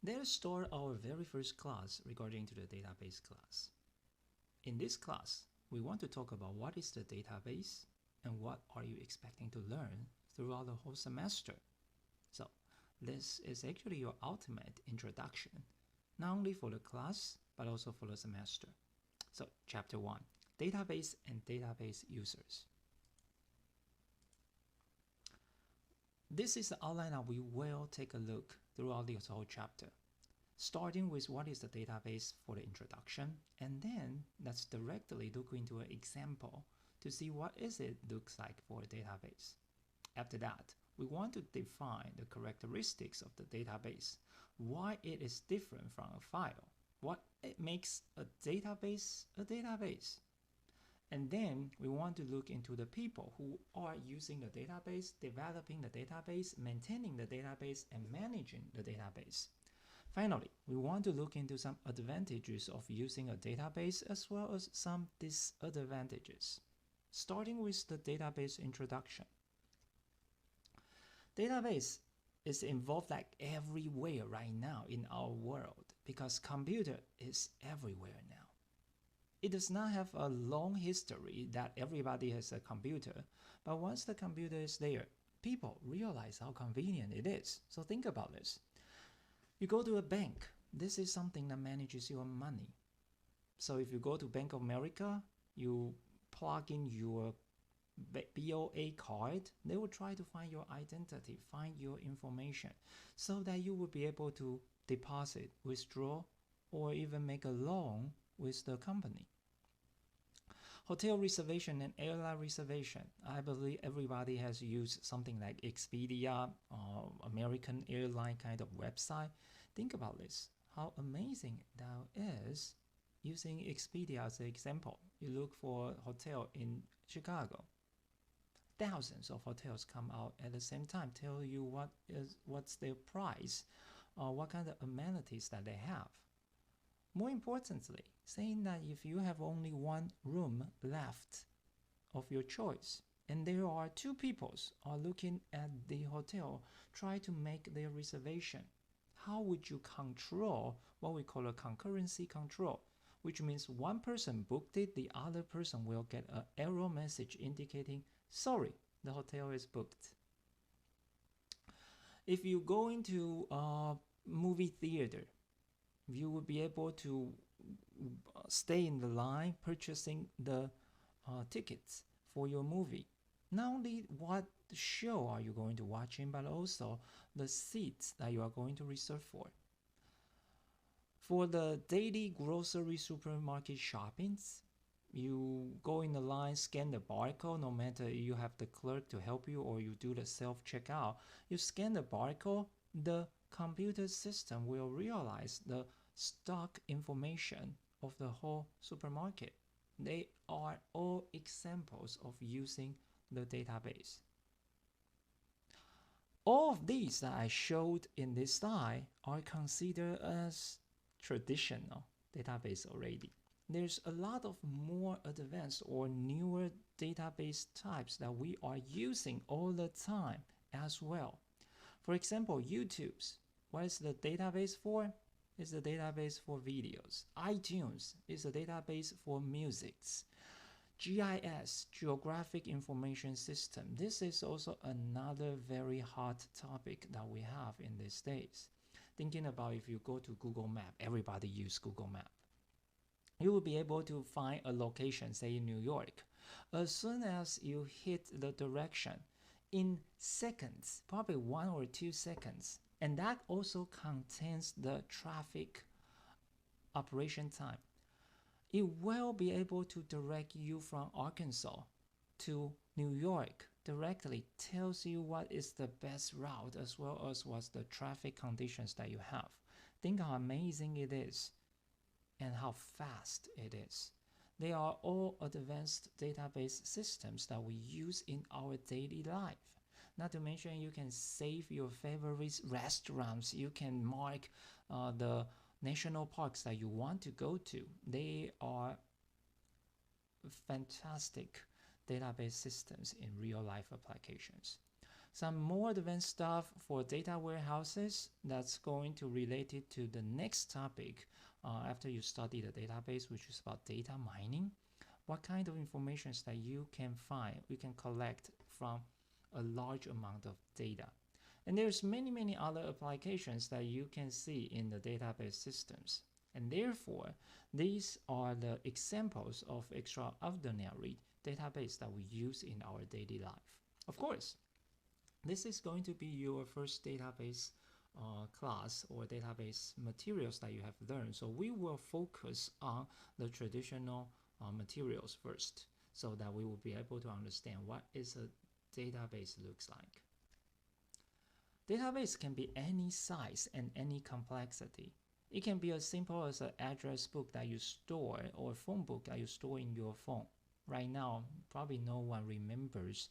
Let's start our very first class regarding to the database class. In this class, we want to talk about what is the database and what are you expecting to learn throughout the whole semester. So this is actually your ultimate introduction, not only for the class, but also for the semester. So chapter 1, database and database users. This is the outline that we will take a look throughout this whole chapter, starting with what is the database for the introduction, and then let's directly look into an example to see what is it looks like for a database. After that, we want to define the characteristics of the database, why it is different from a file, what it makes a database a database. And then we want to look into the people who are using the database, developing the database, maintaining the database, and managing the database. Finally, we want to look into some advantages of using a database as well as some disadvantages. Starting with the database introduction. Database is involved like everywhere right now in our world because computer is everywhere now. It does not have a long history that everybody has a computer, but once the computer is there, people realize how convenient it is. So think about this. You go to a bank. This is something that manages your money. So if you go to Bank of America, you plug in your BOA card, they will try to find your identity, find your information, so that you will be able to deposit, withdraw, or even make a loan with the company. Hotel reservation and airline reservation. I believe everybody has used something like Expedia or American airline kind of website. Think about this, how amazing that is using Expedia as an example. You look for a hotel in Chicago. Thousands of hotels come out at the same time, tell you what's their price, what kind of amenities that they have. More importantly, saying that if you have only one room left of your choice, and there are two people are looking at the hotel, try to make their reservation, how would you control what we call a concurrency control? Which means one person booked it, the other person will get an error message indicating, sorry, the hotel is booked. If you go into a movie theater, you will be able to stay in the line purchasing the tickets for your movie. Not only what show are you going to watch in, but also the seats that you are going to reserve for. For the daily grocery supermarket shoppings, you go in the line, scan the barcode, no matter you have the clerk to help you or you do the self-checkout. You scan the barcode, the computer system will realize the stock information of the whole supermarket. They are all examples of using the database. All of these that I showed in this slide are considered as traditional database already. There's a lot of more advanced or newer database types that we are using all the time as well. For example, YouTube's. What is the database for? It's the database for videos. iTunes is a database for musics. GIS, Geographic Information System. This is also another very hot topic that we have in these days. Thinking about if you go to Google Map, everybody use Google Map. You will be able to find a location, say in New York. As soon as you hit the direction, in seconds, probably 1 or 2 seconds, and that also contains the traffic operation time. It will be able to direct you from Arkansas to New York directly, tells you what is the best route as well as what's the traffic conditions that you have. Think how amazing it is and how fast it is. They are all advanced database systems that we use in our daily life. Not to mention you can save your favorite restaurants. You can mark the national parks that you want to go to. They are fantastic database systems in real life applications. Some more advanced stuff for data warehouses that's going to relate it to the next topic after you study the database, which is about data mining. What kind of information that you can find, you can collect from a large amount of data. And there's many other applications that you can see in the database systems. And therefore, these are the examples of extraordinary database that we use in our daily life. Of course, this is going to be your first database class or database materials that you have learned. So we will focus on the traditional materials first, so that we will be able to understand what is a database looks like. Database can be any size and any complexity. It can be as simple as an address book that you store or a phone book that you store in your phone. Right now, probably no one remembers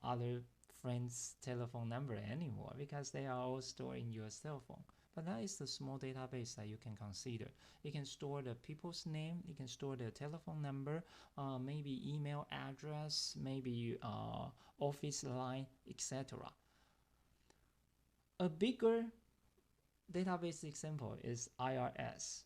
other friends' telephone number anymore because they are all stored in your cell phone. But that is the small database that you can consider. You can store the people's name, you can store their telephone number, maybe email address, maybe office line, etc. A bigger database example is IRS.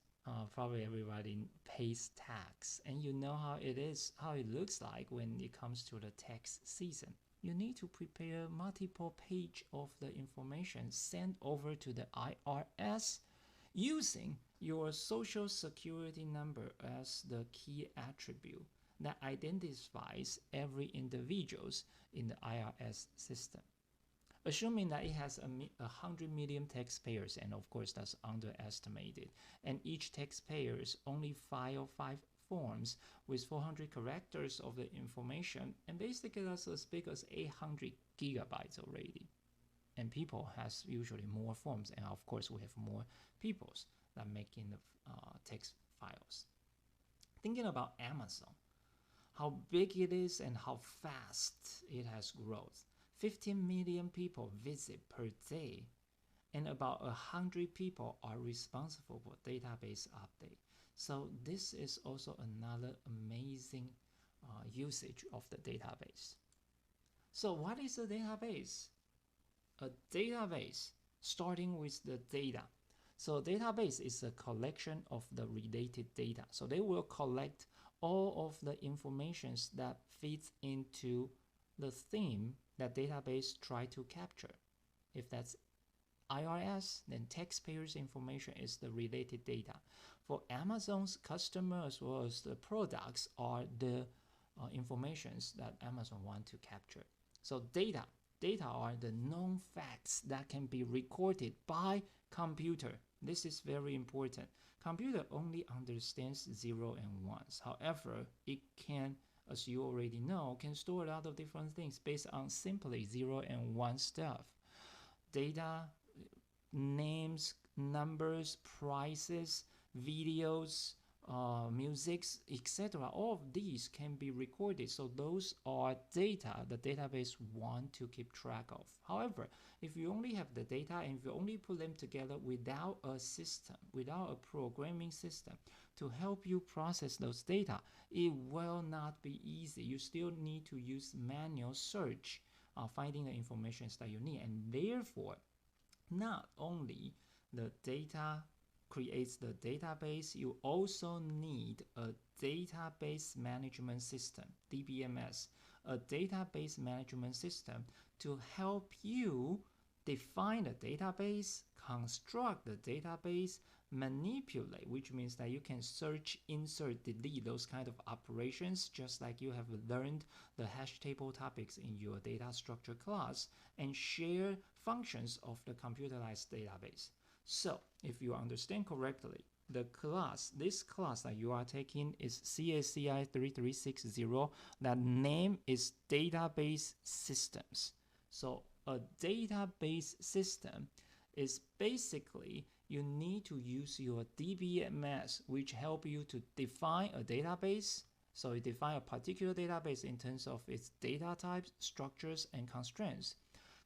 Probably everybody pays tax, and you know how it looks like when it comes to the tax season. You need to prepare multiple page of the information sent over to the IRS using your social security number as the key attribute that identifies every individuals in the IRS system. Assuming that it has 100 million taxpayers, and of course that's underestimated, and each taxpayer only file 5 forms with 400 characters of the information, and basically that's as big as 800 gigabytes already. And people has usually more forms, and of course we have more peoples that making the text files. Thinking about Amazon, how big it is and how fast it has grown. 15 million people visit per day, and about 100 people are responsible for database update. So this is also another amazing usage of the database. So what is a database? A database, starting with the data. So database is a collection of the related data. So they will collect all of the informations that fits into the theme that database try to capture. If that's IRS, then taxpayers' information is the related data. For Amazon's customers as well as the products are the informations that Amazon want to capture. So data are the known facts that can be recorded by computer. This is very important. Computer only understands 0 and 1s. However, it can, as you already know, can store a lot of different things based on simply 0 and 1 stuff. Data, names, numbers, prices, videos, musics, etc. All of these can be recorded. So those are data the database want to keep track of. However, if you only have the data and if you only put them together without a system, without a programming system to help you process those data, it will not be easy. You still need to use manual search, finding the information that you need. And therefore, not only the data creates the database, you also need a database management system, DBMS, a database management system to help you define the database, construct the database, manipulate, which means that you can search, insert, delete, those kind of operations, just like you have learned the hash table topics in your data structure class, and share functions of the computerized database. So if you understand correctly, this class that you are taking is CSCI 3360. That name is database systems. So a database system is basically you need to use your DBMS, which help you to define a database. So you define a particular database in terms of its data types, structures, and constraints.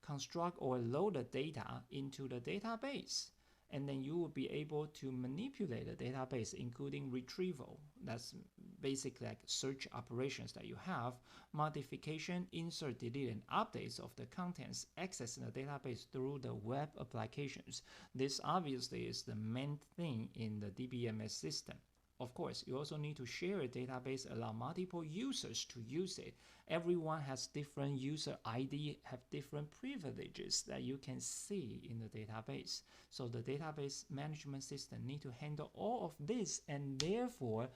Construct or load the data into the database. and then you will be able to manipulate the database, including retrieval. That's basically like search operations that you have, modification, insert, delete, and updates of the contents, accessing the database through the web applications. This obviously is the main thing in the DBMS system. Of course, you also need to share a database, allow multiple users to use it. Everyone has different user ID, have different privileges that you can see in the database. So the database management system need to handle all of this, and therefore,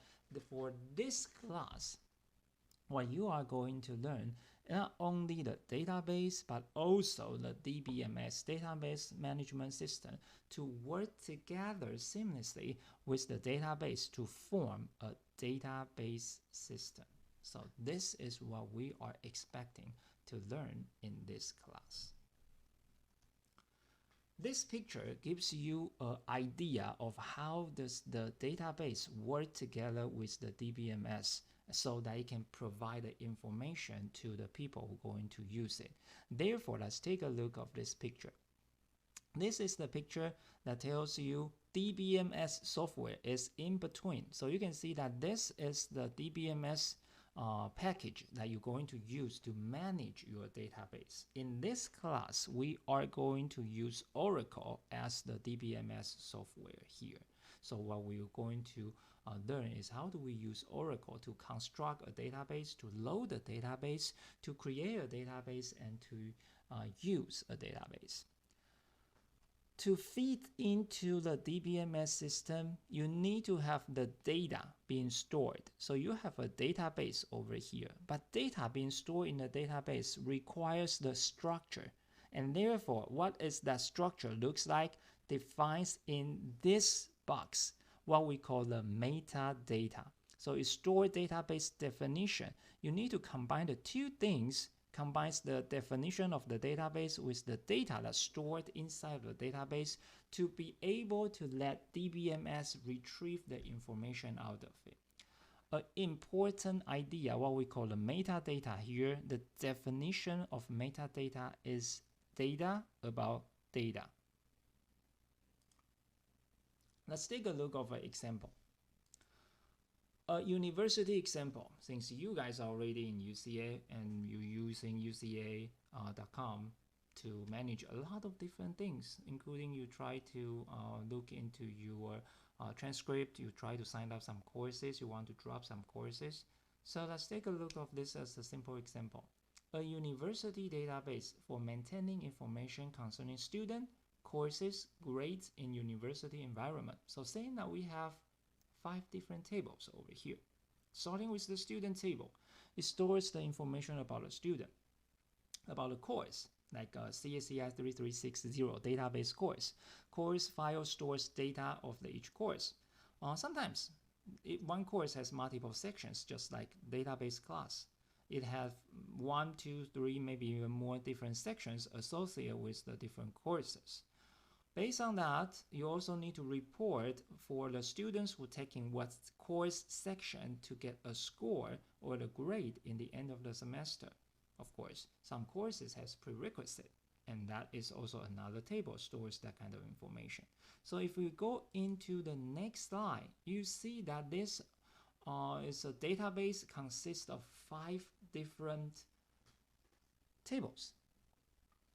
for this class, what you are going to learn not only the database but also the DBMS, database management system, to work together seamlessly with the database to form a database system. So this is what we are expecting to learn in this class. This picture gives you an idea of how does the database work together with the DBMS, so that it can provide the information to the people who are going to use it. Therefore, let's take a look of this picture. This is the picture that tells you DBMS software is in between. So you can see that this is the DBMS package that you're going to use to manage your database. In this class, we are going to use Oracle as the DBMS software here. So what we're going to learn is how do we use Oracle to construct a database, to load a database, to create a database, and to use a database. To feed into the DBMS system, you need to have the data being stored. So you have a database over here, but data being stored in the database requires the structure. And therefore, what is that structure looks like defines in this box, what we call the metadata. So it's stored database definition. You need to combine the two things, combines the definition of the database with the data that's stored inside the database to be able to let DBMS retrieve the information out of it. An important idea, what we call the metadata here, the definition of metadata is data about data. Let's take a look of an example. A university example, since you guys are already in UCA and you're using UCA.com to manage a lot of different things, including you try to look into your transcript, you try to sign up some courses, you want to drop some courses. So let's take a look of this as a simple example. A university database for maintaining information concerning student, courses, grades in university environment. So saying that we have 5 different tables over here. Starting with the student table, it stores the information about a student, about a course, like a CSCI 3360 database course. Course file stores data of each course. Sometimes one course has multiple sections, just like database class. It has 1, 2, 3, maybe even more different sections associated with the different courses. Based on that, you also need to report for the students who are taking what course section to get a score or the grade in the end of the semester. Of course, some courses has prerequisite, and that is also another table stores that kind of information. So if we go into the next slide, you see that this is a database consists of 5 different tables.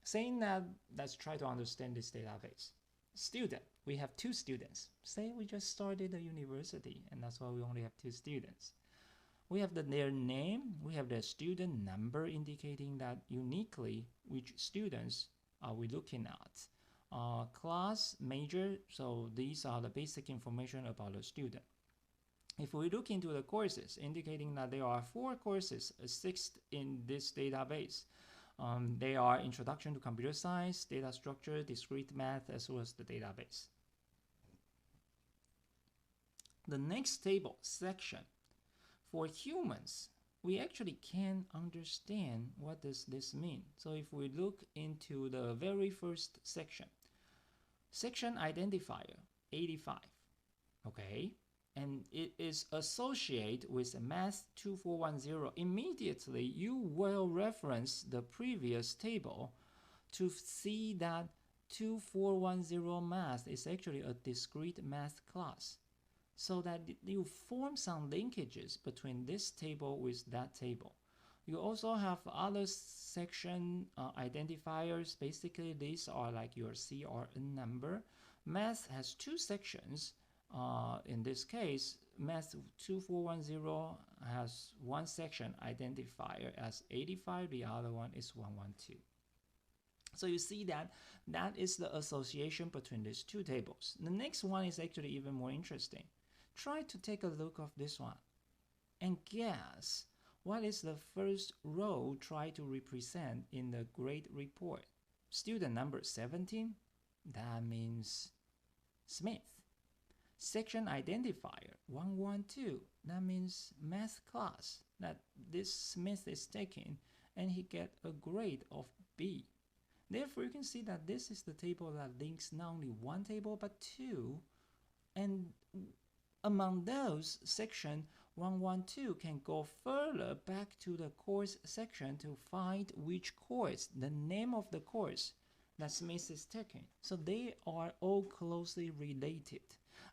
Saying that, let's try to understand this database. Student, we have 2 students. Say we just started a university, and that's why we only have 2 students. We have their name, we have their student number indicating that uniquely which students are we looking at. Class, major, so these are the basic information about the student. If we look into the courses, indicating that there are 4 courses, 6 in this database. They are Introduction to Computer Science, Data Structure, Discrete Math, as well as the database. The next table, section. For humans, we actually can understand what does this mean. So if we look into the very first section, section identifier, 85, okay? And it is associated with math 2410. Immediately, you will reference the previous table to see that 2410 math is actually a discrete math class, so that you form some linkages between this table with that table. You also have other section identifiers. Basically, these are like your CRN number. Math has two sections. In this case, Math 2410 has one section identifier as 85, the other one is 112. So you see that that is the association between these two tables. The next one is actually even more interesting. Try to take a look of this one and guess what is the first row try to represent in the grade report. Student number 17, that means Smith. Section identifier 112, that means math class that this Smith is taking, and he get a grade of B. Therefore, you can see that this is the table that links not only one table but two, and among those, section 112 can go further back to the course section to find which course, the name of the course that Smith is taking. So they are all closely related.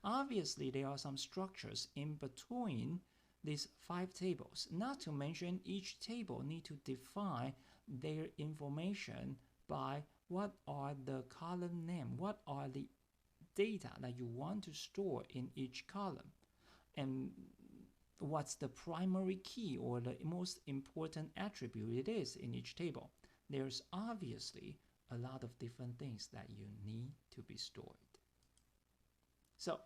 Obviously, there are some structures in between these 5 tables. Not to mention, each table need to define their information by what are the column name, what are the data that you want to store in each column, and what's the primary key or the most important attribute it is in each table. There's obviously a lot of different things that you need to be stored. So,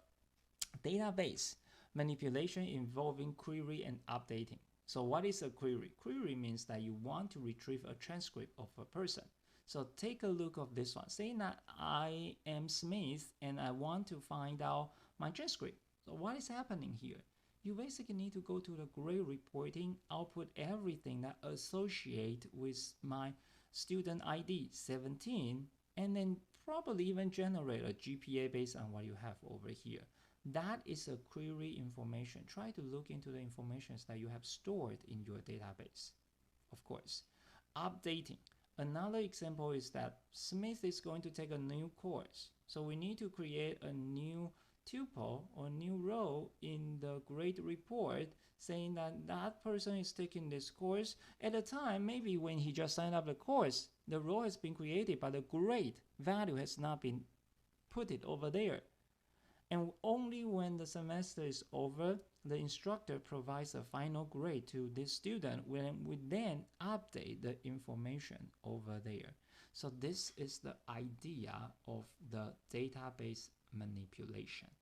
database manipulation involving query and updating. So what is a query? Query means that you want to retrieve a transcript of a person. So take a look of this one. Say that I am Smith and I want to find out my transcript. So what is happening here? You basically need to go to the grade reporting, output everything that associate with my student ID 17, and then probably even generate a GPA based on what you have over here. That is a query information. Try to look into the information that you have stored in your database. Of course, updating. Another example is that Smith is going to take a new course. So we need to create a new tuple or new row in the grade report saying that that person is taking this course. At the time, maybe when he just signed up the course, the row has been created, but the grade value has not been put it over there. And only when the semester is over, the instructor provides a final grade to this student when we then update the information over there. So this is the idea of the database manipulation.